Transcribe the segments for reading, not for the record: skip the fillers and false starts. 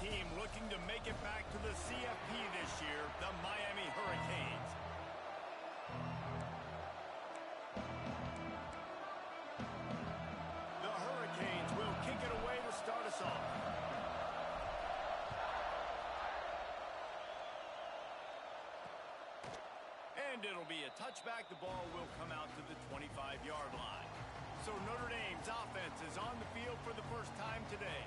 team looking to make it back to the CFP this year, the Miami Hurricanes. The Hurricanes will kick it away to start us off. And it'll be a touchback. The ball will come out to the 25-yard line. So Notre Dame's offense is on the field for the first time today.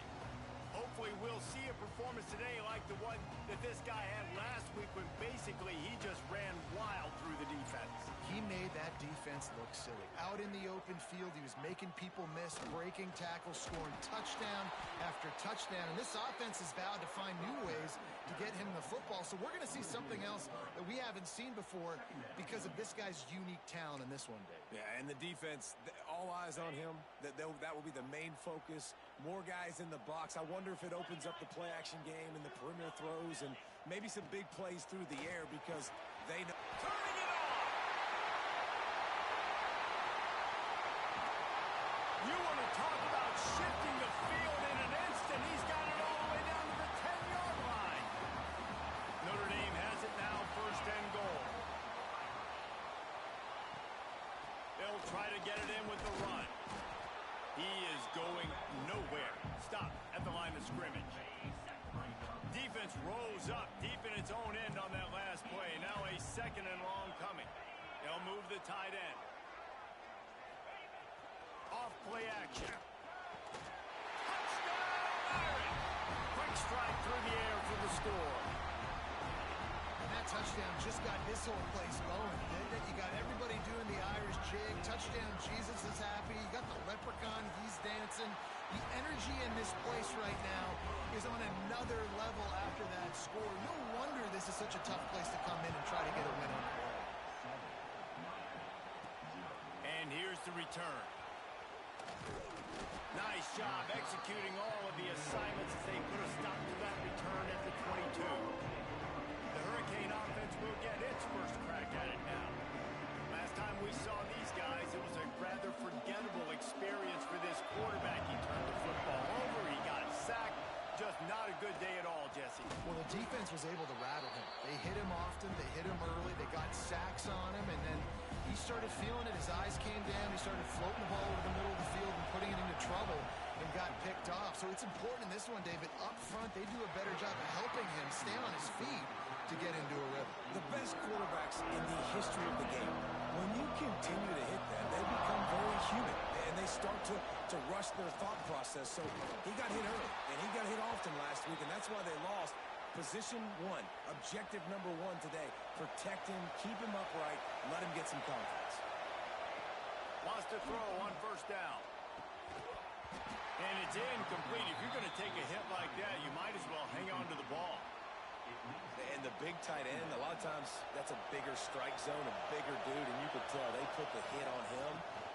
Hopefully we'll see a performance today like the one that this guy had last week when basically he just ran wild through the defense. He made that defense look silly. Out in the open field, he was making people miss, breaking tackles, scoring touchdown after touchdown. And this offense is vowed to find new ways to get him the football. So we're going to see something else that we haven't seen before because of this guy's unique talent in this one, Dave. Yeah, and the defense, all eyes on him. That will be the main focus. More guys in the box. I wonder if it opens up the play-action game and the perimeter throws and maybe some big plays through the air because they know. Turning it on! You want to talk about shifting the field in an instant. He's got it all the way down to the 10-yard line. Notre Dame has it now, first and goal. They'll try to get it in with the run. He is going nowhere. Stop at the line of scrimmage. Defense rose up deep in its own end on that last play. Now a second and long coming. They'll move the tight end. Off play action. Touchdown, Irish! Quick strike through the air for the score. And that touchdown just got this whole place going, didn't it? You got everybody doing the Irish jig. Touchdown, Jesus is happy. You got the leprechaun, he's dancing. The energy in this place right now is on another level after that score. No wonder this is such a tough place to come in and try to get a win on the board. And here's the return. Nice job executing all of the assignments as they put a stop to that return at the 22. The Hurricane offense will get its first crack at it now. Last time we saw these guys, it was a rather forgettable experience for this quarterback. He turned the football over, he got sacked. Just not a good day at all, Jesse. Well, the defense was able to rattle him. They hit him often, they hit him early, they got sacks on him, and then he started feeling it. His eyes came down, he started floating the ball over the middle of the field and putting it into trouble and got picked off. So it's important in this one, David. Up front, they do a better job of helping him stay on his feet to get into a rhythm. The best quarterbacks in the history of the game, when you continue to hit them, they become very human, and they start to rush their thought process. So he got hit early, and he got hit often last week, and that's why they lost. Position one, objective number one today. Protect him, keep him upright, let him get some confidence. Wants to throw on first down. And it's incomplete. If you're going to take a hit like that, you might as well hang on to the ball. And the big tight end, a lot of times that's a bigger strike zone, a bigger dude, and you could tell they put the hit on him,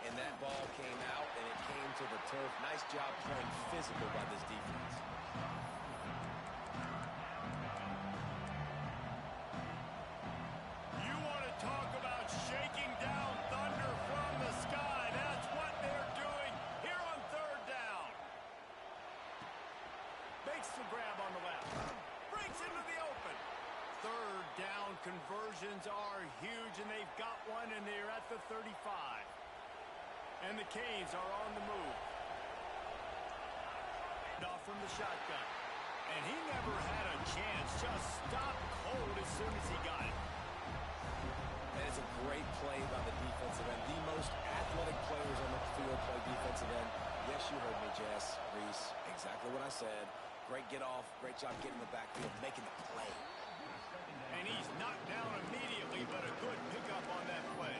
and that ball came out, and it came to the turf. Nice job playing physical by this defense. You want to talk about shaking down thunder from the sky. That's what they're doing here on third down. Makes the grab on the left. Breaks into the open. Third down conversions are huge, and they've got one, and they're at the 35. And the Canes are on the move. Off from the shotgun. And he never had a chance. Just stopped cold as soon as he got it. That is a great play by the defensive end. The most athletic players on the field play defensive end. Yes, you heard me, Jess, Reese. Exactly what I said. Great get off. Great job getting in the backfield, making the play. And he's knocked down immediately, but a good pickup on that play.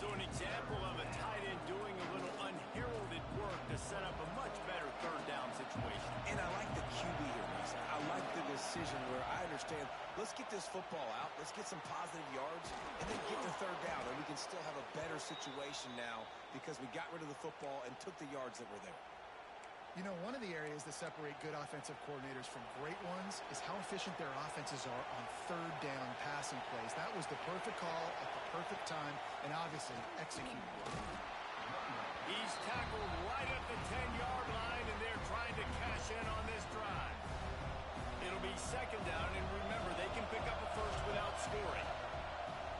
So an example of a tight end doing a little unheralded work to set up a much better third down situation. And I like the QB here, Reese. I like the decision where I understand, let's get this football out, let's get some positive yards, and then get to third down, and we can still have a better situation now because we got rid of the football and took the yards that were there. You know, one of the areas that separate good offensive coordinators from great ones is how efficient their offenses are on third down passing plays. That was the perfect call at the perfect time and obviously executed. He's tackled right at the 10-yard line, and they're trying to cash in on this drive. It'll be second down, and remember, they can pick up a first without scoring.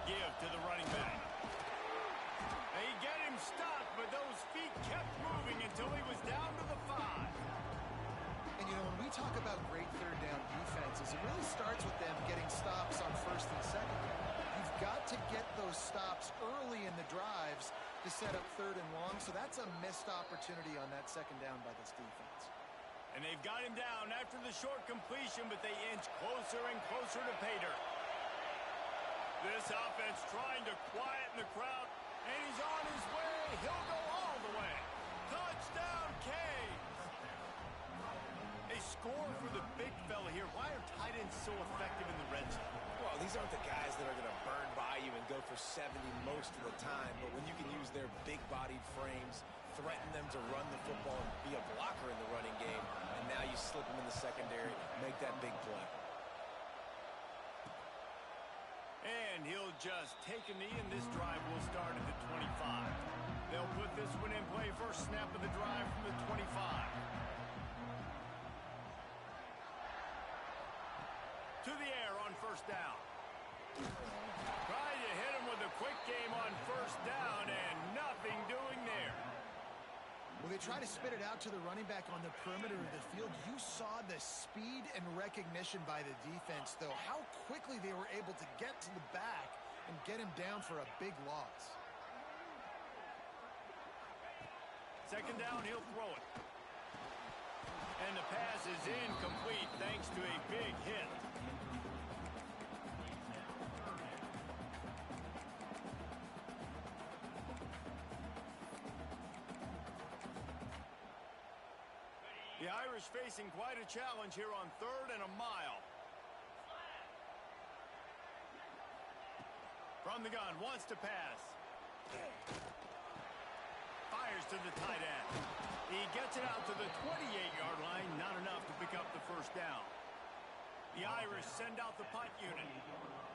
Give to the running back. They get him stopped, but those feet kept moving until he was down to the 5. And, you know, when we talk about great third down defenses, it really starts with them getting stops on first and second down. You've got to get those stops early in the drives to set up third and long, so that's a missed opportunity on that second down by this defense. And they've got him down after the short completion, but they inch closer and closer to pay dirt. This offense trying to quieten the crowd, and he's on his way. He'll go all the way. Touchdown, Canes. They score for the big fella here. Why are tight ends so effective in the red zone? Well, these aren't the guys that are going to burn by you and go for 70 most of the time, but when you can use their big-bodied frames, threaten them to run the football and be a blocker in the running game, and now you slip them in the secondary, make that big play. And he'll just take a knee, and this drive will start at the 25. They'll put this one in play. First snap of the drive from the 25. To the air on first down. Trying to hit him with a quick game on first down, and nothing doing there. Well, they try to spit it out to the running back on the perimeter of the field. You saw the speed and recognition by the defense, though. How quickly they were able to get to the back and get him down for a big loss. Second down, he'll throw it. And the pass is incomplete thanks to a big hit. The Irish facing quite a challenge here on 3rd and a mile. From the gun, wants to pass. Fires to the tight end. He gets it out to the 28-yard line, not enough to pick up the first down. The Irish send out the punt unit.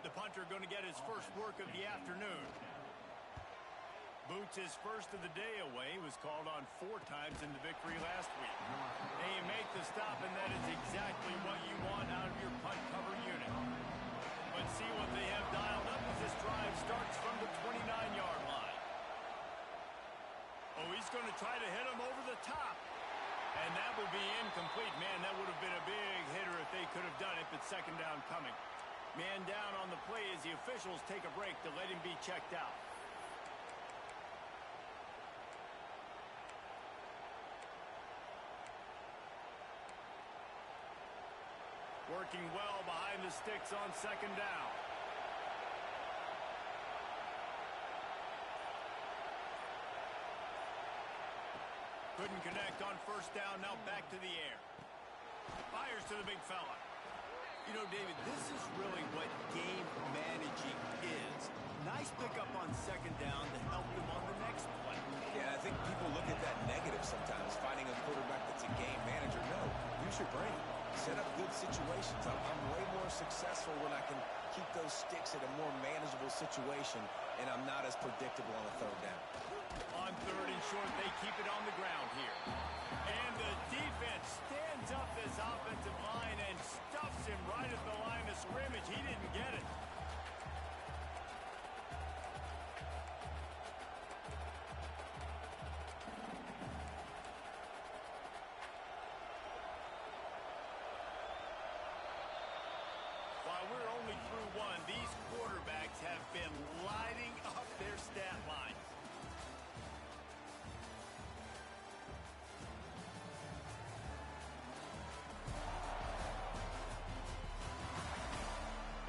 The punter going to get his first work of the afternoon. Boots his first of the day away, was called on 4 times in the victory last week. They make the stop, and that is exactly what you want out of your punt cover unit. But see what they have dialed up as this drive starts from the 29-yard line. Oh, he's going to try to hit him over the top. And that will be incomplete. Man, that would have been a big hitter if they could have done it, but second down coming. Man down on the play as the officials take a break to let him be checked out. Working well behind the sticks on second down. Couldn't connect on first down, now back to the air. Fires to the big fella. You know, David, this is really what game managing is. Nice pickup on second down to help them on the next play. Yeah, I think people look at that negative sometimes, finding a quarterback that's a game manager. No, use your brain. Set up good situations. I'm way more successful when I can keep those sticks at a more manageable situation, and I'm not as predictable on a third down. On third and short, they keep it on the ground here. And the defense stands up this offensive line and stuffs him right at the line of scrimmage. He didn't get it. While we're only through one, these quarterbacks have been lighting up their stat line.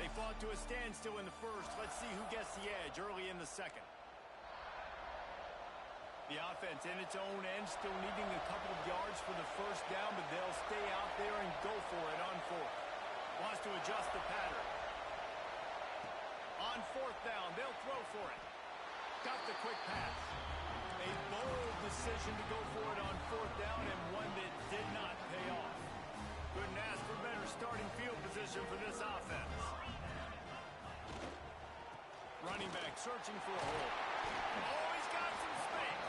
They fought to a standstill in the first. Let's see who gets the edge early in the second. The offense in its own end, still needing a couple of yards for the first down, but they'll stay out there and go for it on fourth. Wants to adjust the pattern. On fourth down, they'll throw for it. Got the quick pass. A bold decision to go for it on fourth down, and one that did not pay off. Couldn't ask for better starting field position for this offense. Running back searching for a hole. Oh, he's got some space.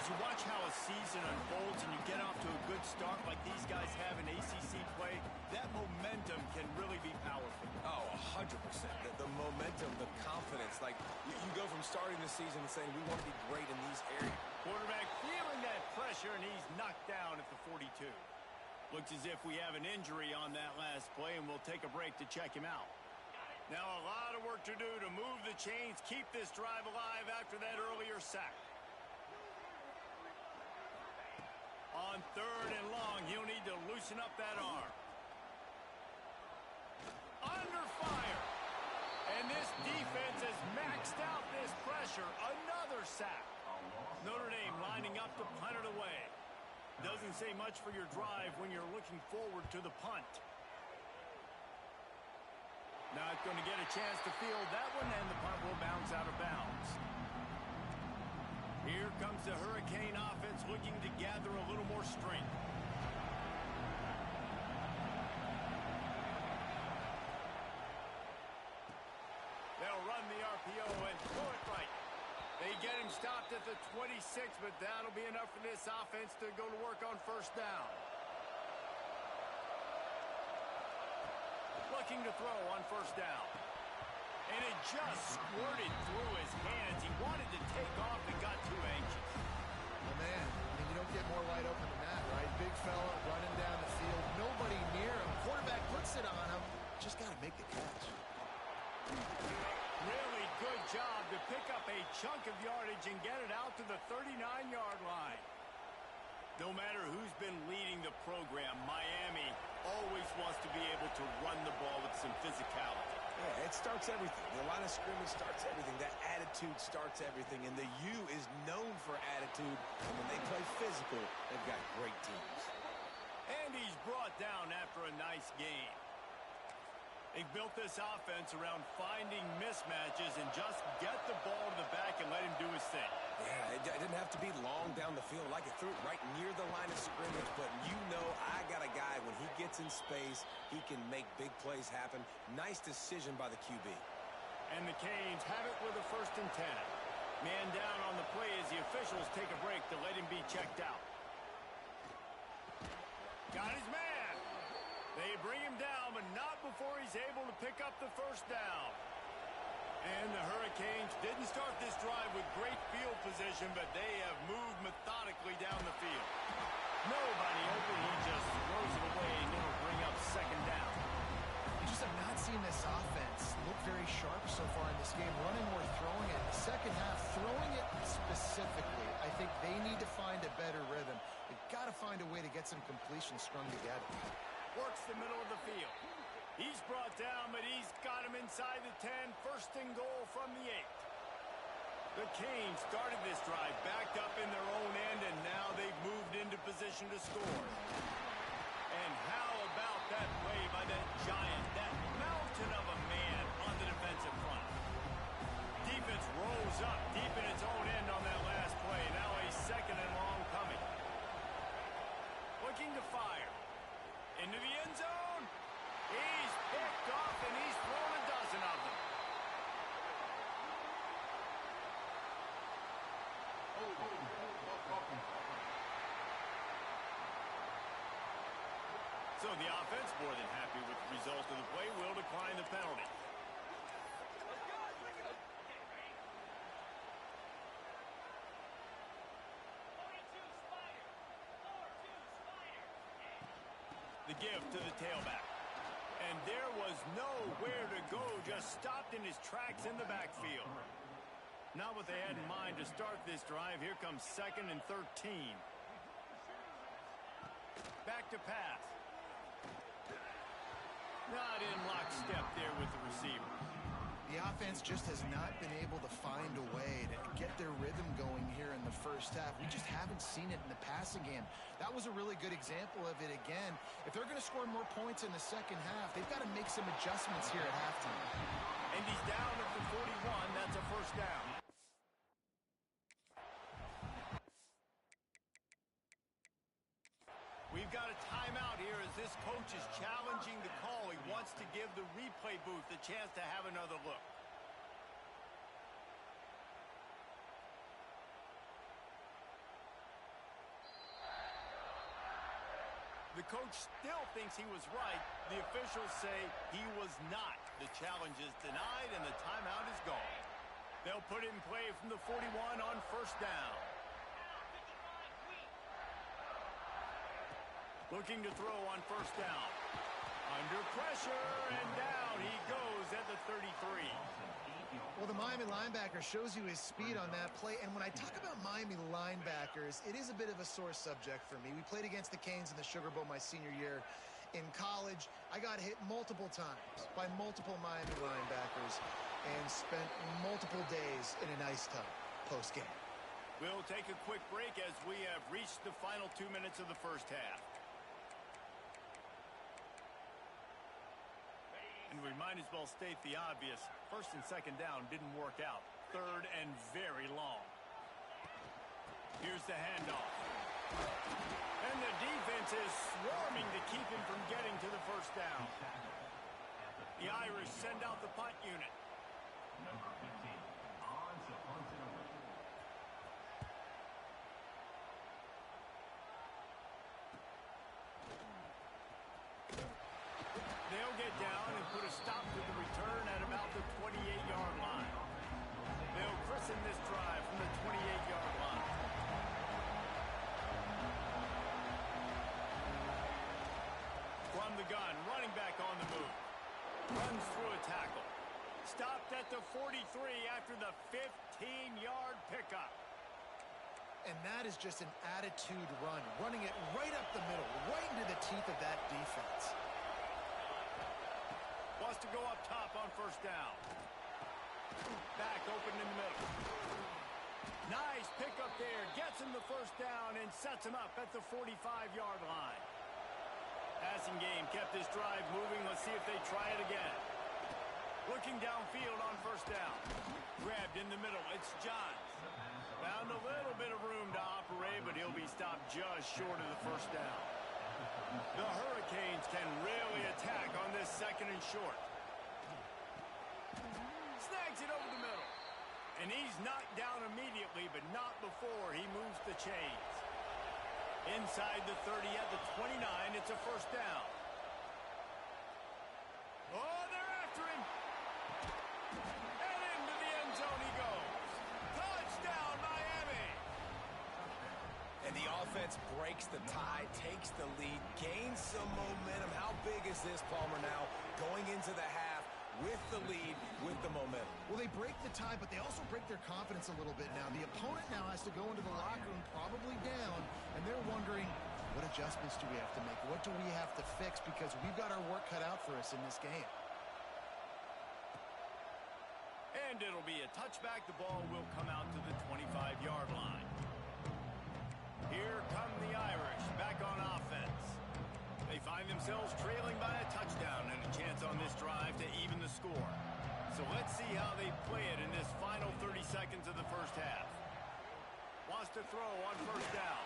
As you watch how a season unfolds and you get off to a good start like these guys have in ACC play, that momentum can really be powerful. Oh, 100%. The momentum, the confidence. Like, you go from starting the season and saying, we want to be great in these areas. Quarterback feeling that pressure, and he's knocked down at the 42. Looks as if we have an injury on that last play, and we'll take a break to check him out. Now a lot of work to do to move the chains, keep this drive alive after that earlier sack. On 3rd and long, he'll need to loosen up that arm. Under fire. And this defense has maxed out this pressure. Another sack. Notre Dame lining up to punt it away. Doesn't say much for your drive when you're looking forward to the punt. Not going to get a chance to field that one, and the punt will bounce out of bounds. Here comes the Hurricane offense looking to gather a little more strength. They'll run the RPO and throw it right. They get him stopped at the 26, but that'll be enough for this offense to go to work on 1st down. Looking to throw on 1st down. And it just squirted through his hands. He wanted to take off and got too anxious. Oh, man, I mean, you don't get more wide open than that, right? Big fella running down the field. Nobody near him. Quarterback puts it on him. Just got to make the catch. Really good job to pick up a chunk of yardage and get it out to the 39-yard line. No matter who's been leading the program, Miami always wants to be able to run the ball with some physicality. Yeah, it starts everything. The line of scrimmage starts everything. That attitude starts everything. And the U is known for attitude. And when they play physical, they've got great teams. And he's brought down after a nice game. They built this offense around finding mismatches and just get the ball to the back and let him do his thing. Yeah, it didn't have to be long down the field. Like it threw it right near the line of scrimmage. But you know I got a guy, when he gets in space, he can make big plays happen. Nice decision by the QB. And the Canes have it with a 1st and 10. Man down on the play as the officials take a break to let him be checked out. Got his man. They bring him down, but not before he's able to pick up the 1st down. And the Hurricanes didn't start this drive with great field position, but they have moved methodically down the field. Nobody open, he just throws it away, and it'll bring up 2nd down. You just have not seen this offense look very sharp so far in this game, running or throwing it. In the second half, throwing it specifically, I think they need to find a better rhythm. They've got to find a way to get some completions strung together. Works the middle of the field. He's brought down, but he's got him inside the 10. 1st and goal from the 8. The Canes started this drive backed up in their own end, and now they've moved into position to score. And how about that play by that giant, that mountain of a man on the defensive front? Defense rolls up deep in its own end on that last play. Now a 2nd and long coming. Looking to fire. Into the end zone. He's picked off, and he's thrown a dozen of them. So the offense, more than happy with the result of the play, will decline the penalty. The give to the tailback. And there was nowhere to go, just stopped in his tracks in the backfield. Not what they had in mind to start this drive. Here comes 2nd and 13. Back to pass. Not in lockstep there with the receiver. The offense just has not been able to find a way to get their rhythm going here in the 1st half. We just haven't seen it in the passing game. That was a really good example of it again. If they're going to score more points in the 2nd half, they've got to make some adjustments here at halftime. And he's down at the 41. That's a 1st down. We've got a timeout here as this coach is challenging the call. He wants to give the replay booth a chance to have another look. The coach still thinks he was right. The officials say he was not. The challenge is denied, and the timeout is gone. They'll put it in play from the 41 on first down. Looking to throw on first down. Under pressure, and down he goes at the 33. Well, the Miami linebacker shows you his speed on that play. And when I talk about Miami linebackers, it is a bit of a sore subject for me. We played against the Canes in the Sugar Bowl my senior year in college. I got hit multiple times by multiple Miami linebackers and spent multiple days in an ice tub post-game. We'll take a quick break as we have reached the final 2 minutes of the first half. And we might as well state the obvious. First and second down didn't work out. Third and very long. Here's the handoff. And the defense is swarming to keep him from getting to the first down. The Irish send out the punt unit. Number 15, on to punt and away. They'll get down and put a stop to the return at about the 28-yard line. They'll christen this drive from the 28-yard line. From the gun, running back on the move. Runs through a tackle. Stopped at the 43 after the 15-yard pickup. And that is just an attitude run, running it right up the middle, right into the teeth of that defense. Wants to go up top on first down. Back open in the middle. Nice pickup there. Gets him the first down and sets him up at the 45-yard line. Passing game kept this drive moving. Let's see if they try it again. Looking downfield on first down. Grabbed in the middle. It's Johns. Found a little bit of room to operate, but he'll be stopped just short of the first down. The Hurricanes can really attack on this second and short. Snags it over the middle. And he's knocked down immediately, but not before he moves the chains. Inside the 30 at the 29, it's a first down. Oh, they're after him. And into the end zone he goes. Touchdown, Miami. And the offense breaks the tie, takes the lead, gains some momentum. How big is this, Palmer, now going into the half with the lead, with the momentum? Well, they break the tie, but they also break their confidence a little bit now. The opponent now has to go into the locker room probably down, and they're wondering, what adjustments do we have to make? What do we have to fix? Because we've got our work cut out for us in this game. And it'll be a touchback. The ball will come out to the 25-yard line. Here come the Irish back on offense. They find themselves trailing by a touchdown and a chance on this drive to even the score. So let's see how they play it in this final 30 seconds of the first half. Wants to throw on first down.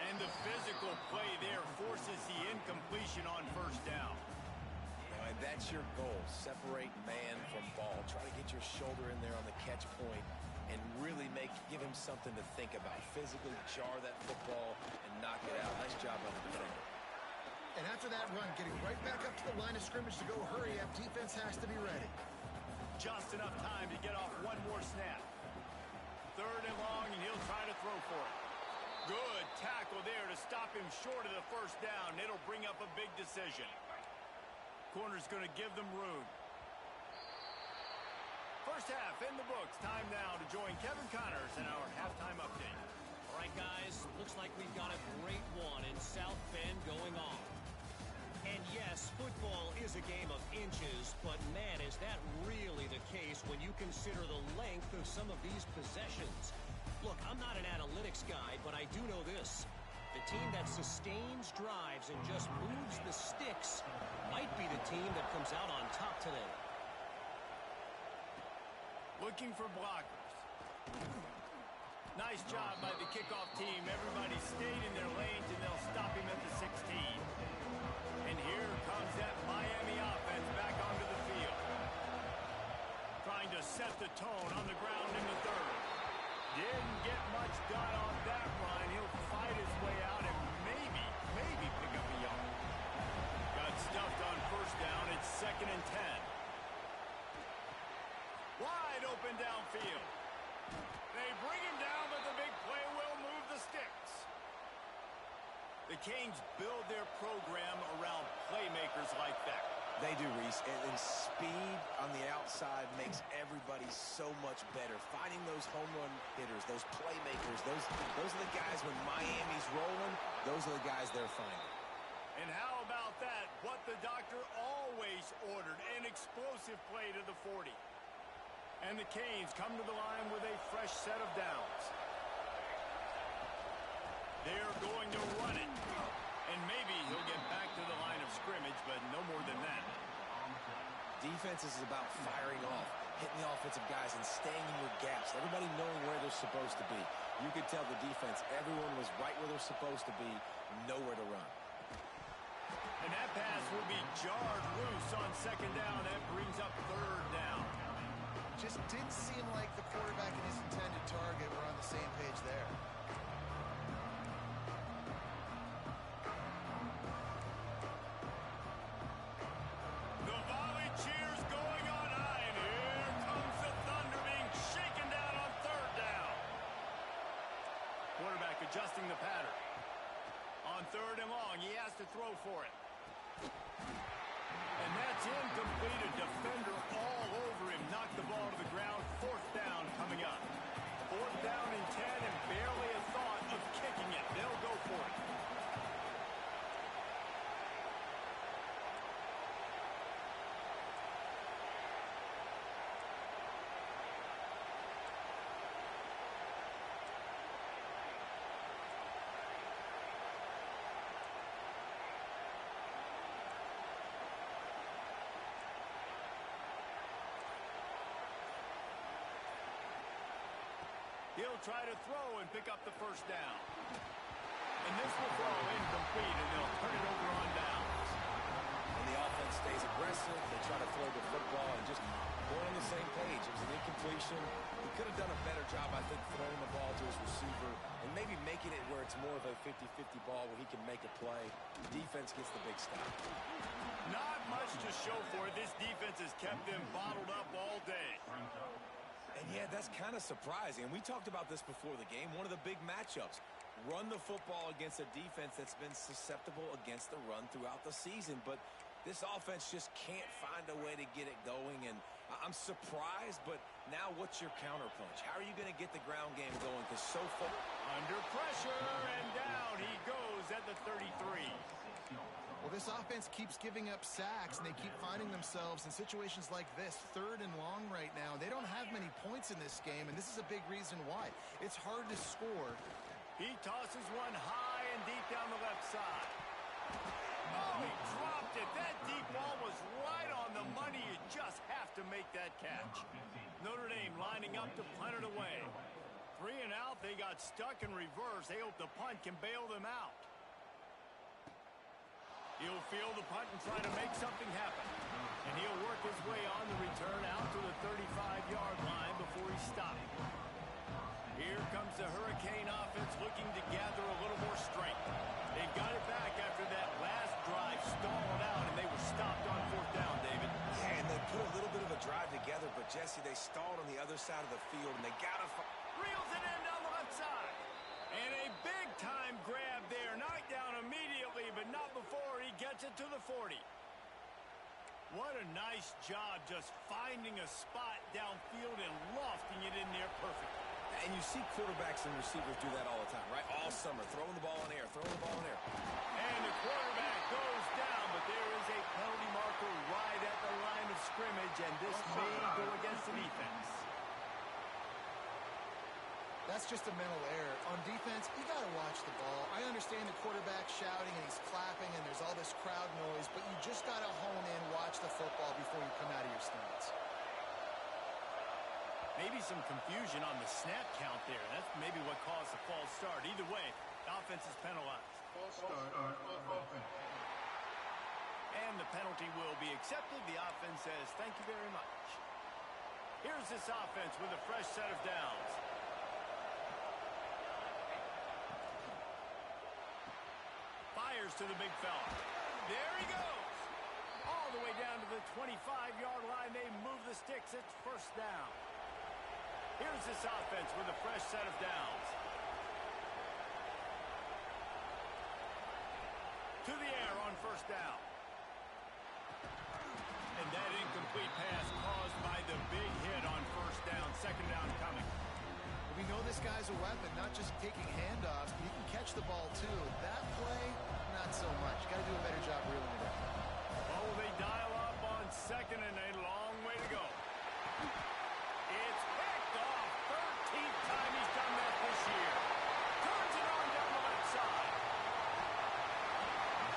And the physical play there forces the incompletion on first down. And that's your goal. Separate man from ball. Try to get your shoulder in there on the catch point and really give him something to think about. Physically jar that football and knock it out. Nice job on the defender. And after that run, getting right back up to the line of scrimmage to go hurry up, defense has to be ready. Just enough time to get off one more snap. Third and long, and he'll try to throw for it. Good tackle there to stop him short of the first down. It'll bring up a big decision. Corner's going to give them room. First half in the books. Time now to join Kevin Connors in our halftime update. All right, guys, looks like we've got a great one in South Bend going on. And yes, football is a game of inches, but man, is that really the case when you consider the length of some of these possessions. Look, I'm not an analytics guy, but I do know this. The team that sustains drives and just moves the sticks might be the team that comes out on top today. Looking for blockers. Nice job by the kickoff team. Everybody stayed in their lanes, and they'll stop him at the 16. And here comes that Miami offense back onto the field. Trying to set the tone on the ground in the third. Didn't get much done on that run. He'll fight his way out and maybe maybe pick up a yard. Got stuffed on first down. It's 2nd and 10. Wide open downfield. They bring him down, but the big play will move the sticks. The Canes build their program around playmakers like that. They do, Reese, and speed on the outside makes everybody so much better. Finding those home run hitters, those playmakers, those are the guys when Miami's rolling, those are the guys they're finding. And how about that? What the doctor always ordered, an explosive play to the 40. And the Canes come to the line with a fresh set of downs. They're going to run it. And maybe he'll get back to the line of scrimmage, but no more than that. Defense is about firing off, hitting the offensive guys, and staying in your gaps. Everybody knowing where they're supposed to be. You could tell the defense, everyone was right where they're supposed to be, nowhere to run. And that pass will be jarred loose on 2nd down. That brings up 3rd down. Just didn't seem like the quarterback and his intended target were on the same page there. The volley cheers going on high, and here comes the thunder being shaken down on 3rd down. Quarterback adjusting the pattern. On 3rd and long, he has to throw for it. And that's incomplete. A defender all over him. Knocked the ball to the ground. 4th down coming up. 4th down and 10, and barely a thought of kicking it. They'll go for it. He'll try to throw and pick up the 1st down. And this will throw incomplete, and they'll turn it over on downs. And the offense stays aggressive. They try to throw the football and just go on the same page. It was an incompletion. He could have done a better job, I think, throwing the ball to his receiver and maybe making it where it's more of a 50-50 ball where he can make a play. The defense gets the big stop. Not much to show for it. This defense has kept them bottled up all day. And yeah, that's kind of surprising. And we talked about this before the game. One of the big matchups. Run the football against a defense that's been susceptible against the run throughout the season. But this offense just can't find a way to get it going. And I'm surprised, but now what's your counterpunch? How are you going to get the ground game going? Because so far... Under pressure, and down he goes at the 33. Well, this offense keeps giving up sacks, and they keep finding themselves in situations like this, 3rd and long right now. They don't have many points in this game, and this is a big reason why. It's hard to score. He tosses one high and deep down the left side. Oh, he dropped it. That deep ball was right on the money. You just have to make that catch. Notre Dame lining up to punt it away. 3 and out. They got stuck in reverse. They hope the punt can bail them out. He'll field the punt and try to make something happen. And he'll work his way on the return out to the 35-yard line before he stopped. Here comes the Hurricane offense looking to gather a little more strength. They've got it back after that last drive stalled out, and they were stopped on 4th down, David. Yeah, and they put a little bit of a drive together, but Jesse, they stalled on the other side of the field, and they got to... Reels it in down the left side. And a big-time grab there. Knocked down immediately, but not before he gets it to the 40. What a nice job just finding a spot downfield and lofting it in there perfectly. And you see quarterbacks and receivers do that all the time, right? All summer, throwing the ball in air, throwing the ball in air. And the quarterback goes down, but there is a penalty marker right at the line of scrimmage, and this may go against the defense. That's just a mental error. On defense, you got to watch the ball. I understand the quarterback shouting and he's clapping and there's all this crowd noise, but you just got to hone in, watch the football before you come out of your stance. Maybe some confusion on the snap count there. That's maybe what caused the false start. Either way, the offense is penalized. False start on offense. And the penalty will be accepted. The offense says, thank you very much. Here's this offense with a fresh set of downs. fires to the big fella. There he goes. All the way down to the 25-yard line. They move the sticks. It's first down. Here's this offense with a fresh set of downs. To the air on first down. And that incomplete pass caused by the big hit on first down. Second down coming. We know this guy's a weapon, not just taking handoffs, but he can catch the ball too. That play, not so much. Got to do a better job reeling it in. Oh, they dial up on second and a long way to go. It's picked off. 13th time he's done that this year. Turns it on down the left side.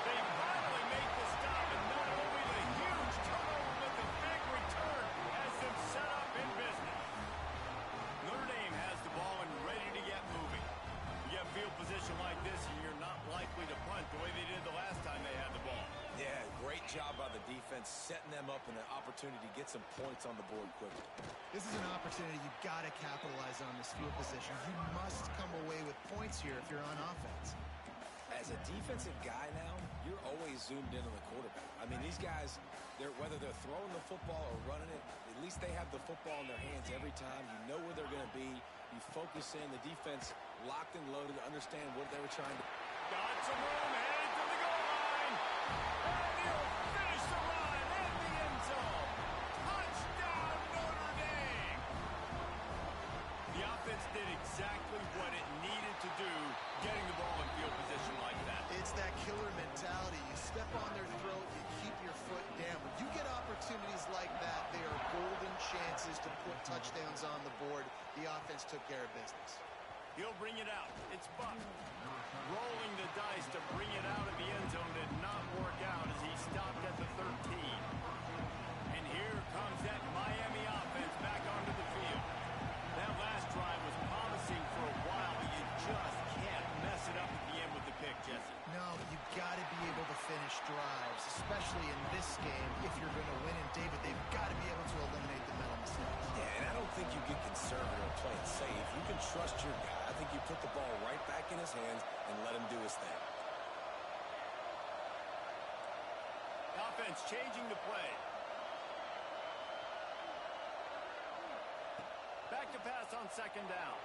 They finally make the stop, and not only the huge turnover, but the big return has them set up in business. Notre Dame has the ball and ready to get moving. You have field position like this, and you're not likely to punt the way they did the last time they had the ball. Yeah, great job by the defense, setting them up in an opportunity to get some points on the board quickly. This is an opportunity you've got to capitalize on this field position. You must come away with points here if you're on offense. As a defensive guy now, you're always zoomed in on the quarterback. I mean, these guys, whether they're throwing the football or running it, at least they have the football in their hands every time. You know where they're going to be. You focus in. The defense locked and loaded to understand what they were trying to. Got some room, headed to the goal line. And he'll finish the run in the end zone. Touchdown, Notre Dame. The offense did exactly what it needed to do, getting the ball in field position like that. It's that killer mentality. You step on their throat, you keep your foot down. When you get opportunities like that, they are golden chances to put touchdowns on the board. The offense took care of business. He'll bring it out. It's Buck. Rolling the dice to bring it out of the end zone did not work out as he stopped at the 13. And here comes that Miami offense back onto the field. That last drive was promising for a while, but you just can't mess it up at the end with the pick, Jesse. No, you've got to be able to finish drives, especially in this game. If you're going to win, and David, they've got to be able to eliminate the mental mistakes. Yeah, and I don't think you get conservative or play it safe. You can trust your guy. I think you put the ball right back in his hands and let him do his thing. Offense changing the play. Back to pass on second down.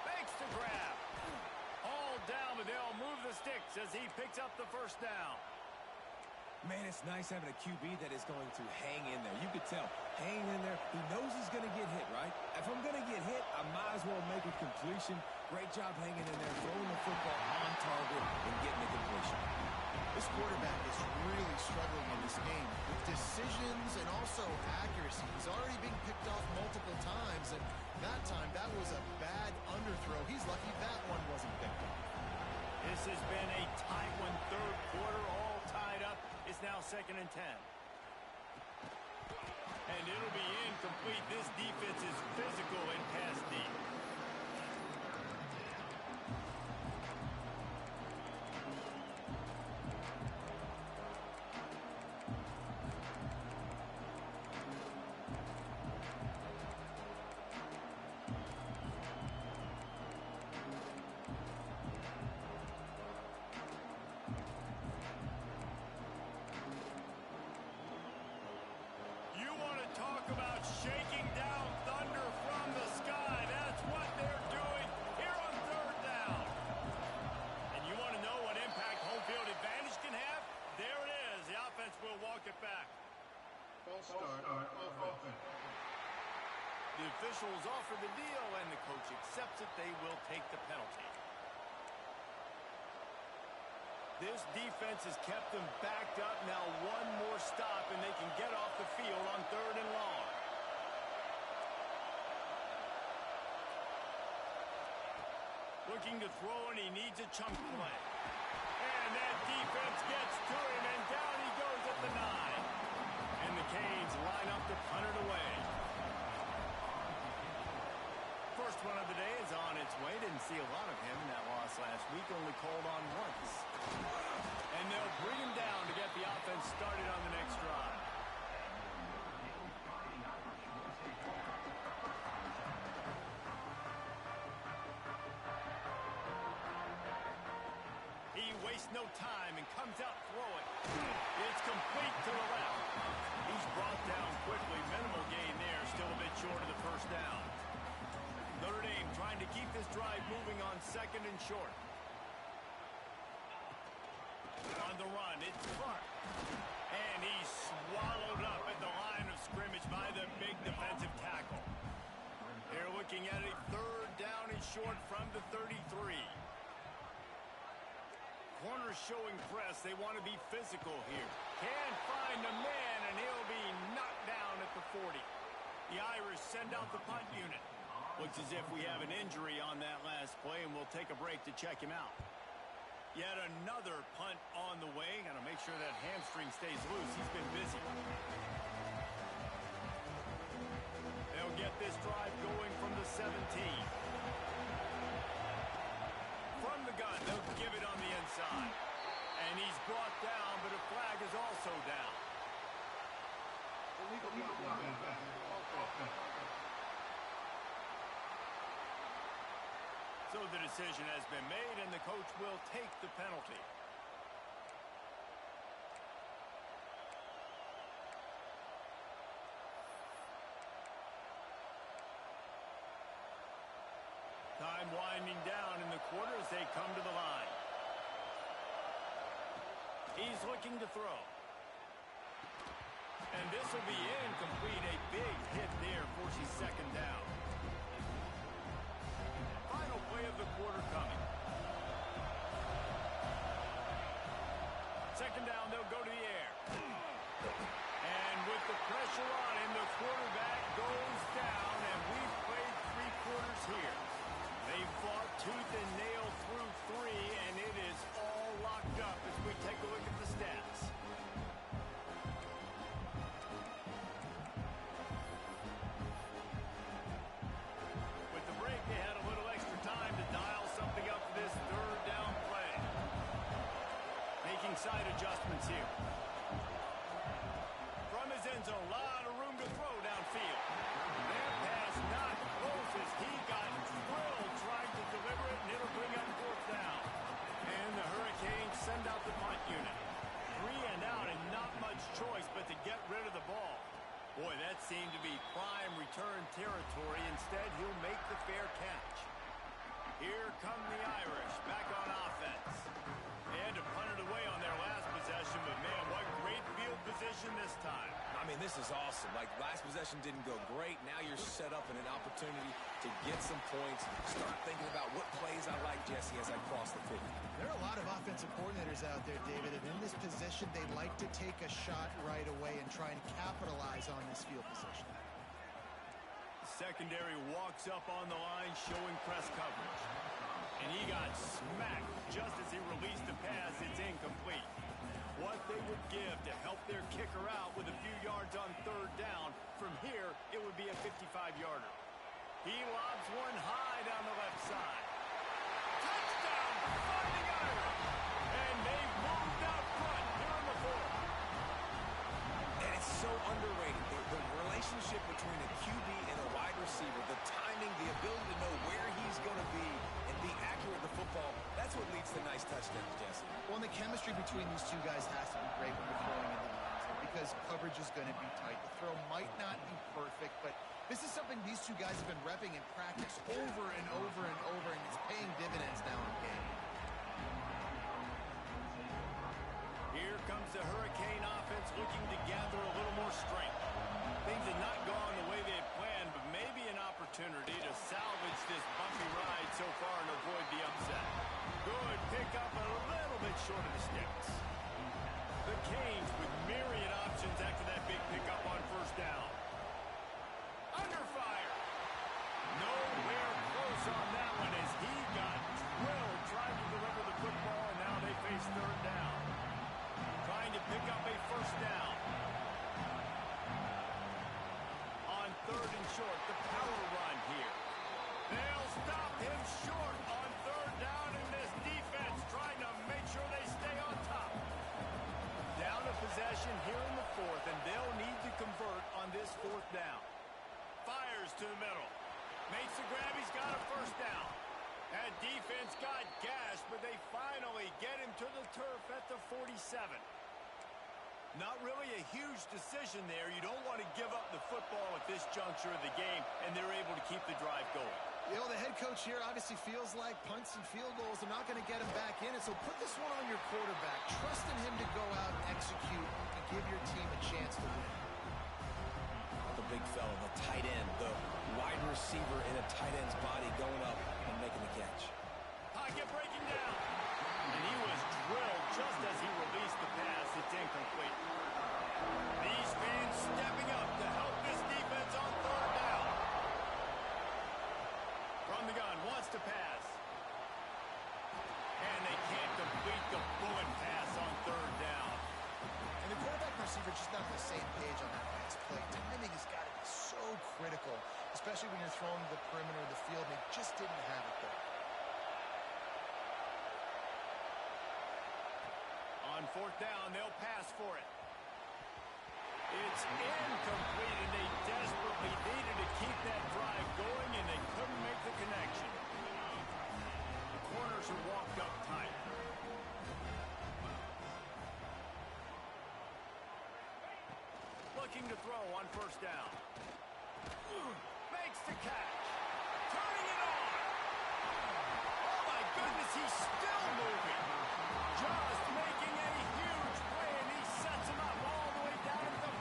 Fakes to grab. All down, but they'll move the sticks as he picks up the first down. Man, it's nice having a QB that is going to hang in there. You could tell, hanging in there. He knows he's going to get hit, right? If I'm going to get hit, I might as well make a completion. Great job hanging in there, throwing the football on target and getting the completion. This quarterback is really struggling in this game with decisions and also accuracy. He's already been picked off multiple times, and that time, that was a bad underthrow. He's lucky that one wasn't picked off. This has been a tight one, third quarter, all tied up. It's now 2nd and 10. And it'll be incomplete. This defense is physical and pass deep. Shaking down thunder from the sky. That's what they're doing here on third down. And you want to know what impact home field advantage can have? There it is. The offense will walk it back. False start on offense. The officials offer the deal, and the coach accepts it. They will take the penalty. This defense has kept them backed up. Now one more stop, and they can get off the field on third and long. Looking to throw, and he needs a chunk play. And that defense gets to him, and down he goes at the 9. And the Canes line up to punt it away. First one of the day is on its way. Didn't see a lot of him in that loss last week. Only called on once. And they'll bring him down to get the offense started on the next drive. He wastes no time and comes out throwing. It's complete to the left. He's brought down quickly. Minimal gain there. Still a bit short of the first down. Notre Dame trying to keep this drive moving on 2nd and short. On the run, it's Clark. And he's swallowed up at the line of scrimmage by the big defensive tackle. They're looking at a 3rd down and short from the 33. Corners showing press. They want to be physical here. Can't find a man, and he'll be knocked down at the 40. The Irish send out the punt unit. Looks as if we have an injury on that last play, and we'll take a break to check him out. Yet another punt on the way. Got to make sure that hamstring stays loose. He's been busy. They'll get this drive going from the 17. From the gun, they'll give it on the inside. And he's brought down, but a flag is also down. So the decision has been made, and the coach will take the penalty. Time winding down in the quarter as they come to the line. He's looking to throw. And this will be incomplete. A big hit there, forcing 2nd down. Final play of the quarter coming. 2nd down, they'll go to the air. And with the pressure on him, the quarterback goes down, and we've played 3 quarters here. They fought tooth and nail through 3, and it is all locked up as we take a look at the stats. With the break, they had a little extra time to dial something up for this 3rd down play. Making side adjustments here. From his end zone, a lot of room to throw downfield. That pass not close as he got drilled trying to deliver it, and it'll bring up 4th down. And the Hurricanes send out the punt unit. 3 and out, and not much choice but to get rid of the ball. Boy, that seemed to be prime return territory. Instead, he'll make the fair catch. Here come the Irish back on offense. They had to punt it away on their last possession, but man, what great field position this time. I mean, this is awesome. Like, last possession didn't go great. Now you're set up in an opportunity to get some points. Start thinking about what plays I like, Jesse, as I cross the 50. There are a lot of offensive coordinators out there, David, and in this position, they like to take a shot right away and try and capitalize on this field position. Secondary walks up on the line, showing press coverage. And he got smacked just as he released the pass. It's incomplete. What they would give to help their kicker out with a few yards on 3rd down. From here, it would be a 55-yarder. He lobs one high down the left side. Touchdown, Fighting Irish! And they've moved out front here in the 4th. And it's so underrated. The relationship between a QB and a wide receiver, the timing, the ability to know where he's going to be and be accurate with the football, that's what leads to nice touchdowns, Jesse. Well, and the chemistry between these two guys has to be great when you're throwing in the lines because coverage is going to be tight. The throw might not be perfect, but this is something these two guys have been repping in practice over and over and over, and it's paying dividends now in game. Here comes the Hurricane offense looking to gather a little more strength. Things have not gone the way they had planned, but maybe an opportunity to salvage this bumpy ride so far and avoid the upset. Good pickup, a little bit short of the sticks. The Canes with myriad options after that big pickup on 1st down. Under fire. Nowhere close on that one as he got drilled trying to deliver the football, and now they face 3rd down. Trying to pick up a 1st down. On 3rd and short, the power run here. They'll stop him short on 3rd down, and this defense trying to make sure they stay on top. Down a possession here in the 4th, and they'll need to convert on this 4th down. Fires to the middle. Makes the grab. He's got a 1st down. but they finally get him to the turf at the 47. Not really a huge decision there. You don't want to give up the football at this juncture of the game, and they're able to keep the drive going. You know, the head coach here obviously feels like punts and field goals are not going to get him back in it, so put this one on your quarterback. Trust in him to go out and execute and give your team a chance to win. The big fella, the tight end, the wide receiver in a tight end's body going up and making the catch. Pocket breaking down. And he was drilled just as he released the pass. It's incomplete. These fans stepping up to help this defense on third down. From the gun, wants to pass. And they can't complete the bullet pass on third down. And the quarterback and receiver just not on the same page on that last play. Timing has got to be so critical, especially when you're throwing to the perimeter of the field. They just didn't have it there. On fourth down, they'll pass for it. It's incomplete, and they desperately needed to keep that drive going, and they couldn't make the connection. The corners are walked up tight. Looking to throw on first down. Makes the catch. Turning it on. Oh, my goodness, he's still moving. Just making a huge play, and he sets him up all the way down to the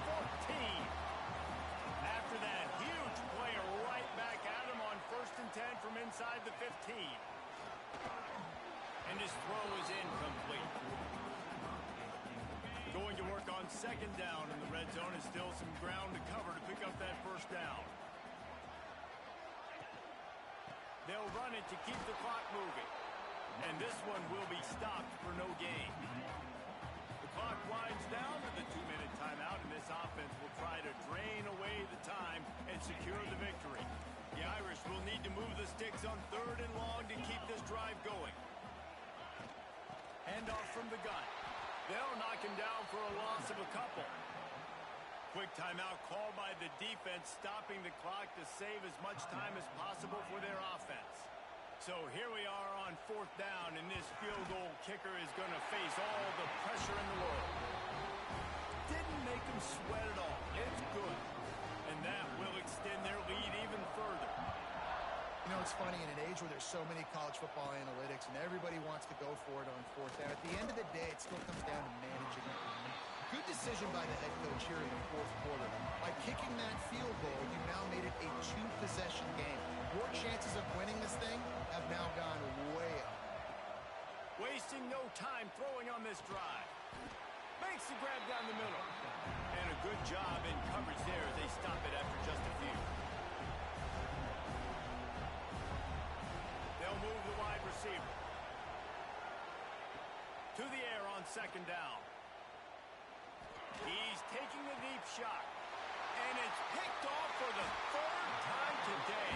14. After that huge play, right back at him on 1st and 10 from inside the 15. And his throw is incomplete. Going to work on second down in the red zone, and still some ground to cover to pick up that first down. They'll run it to keep the clock moving. And this one will be stopped for no gain. The clock winds down to the 2-minute timeout, and this offense will try to drain away the time and secure the victory. The Irish will need to move the sticks on third and long to keep this drive going. Handoff from the gun. They'll knock him down for a loss of a couple. Quick timeout called by the defense, stopping the clock to save as much time as possible for their offense. So here we are on fourth down, and this field goal kicker is going to face all the pressure in the world. Didn't make him sweat at all. It's good. And that will extend their lead even further. You know, it's funny, in an age where there's so many college football analytics and everybody wants to go for it on fourth down, at the end of the day, it still comes down to managing it. Good decision by the head coach here in the fourth quarter. By kicking that field goal, you've now made it a two-possession game. Your chances of winning this thing have now gone way up. Wasting no time throwing on this drive. Makes the grab down the middle. And a good job in coverage there as they stop it after just a few. They'll move the wide receiver. To the air on second down. He's taking a deep shot. And it's picked off for the third time today.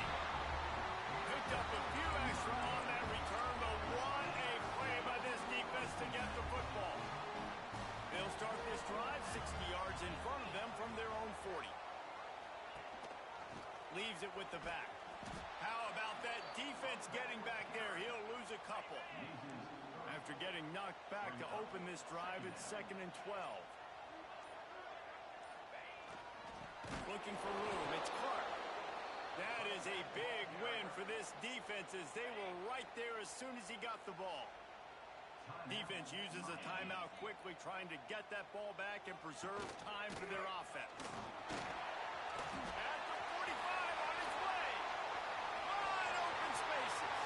Picked up a few extra on that return, but what a play by this defense to get the football. They'll start this drive 60 yards in front of them from their own 40. Leaves it with the back. How about that defense getting back there? He'll lose a couple. After getting knocked back to open this drive, it's 2nd and 12. Looking for room. It's Clark. That is a big win for this defense, as they were right there as soon as he got the ball. Defense uses a timeout quickly, trying to get that ball back and preserve time for their offense. At the 45, on his way. Wide open spaces.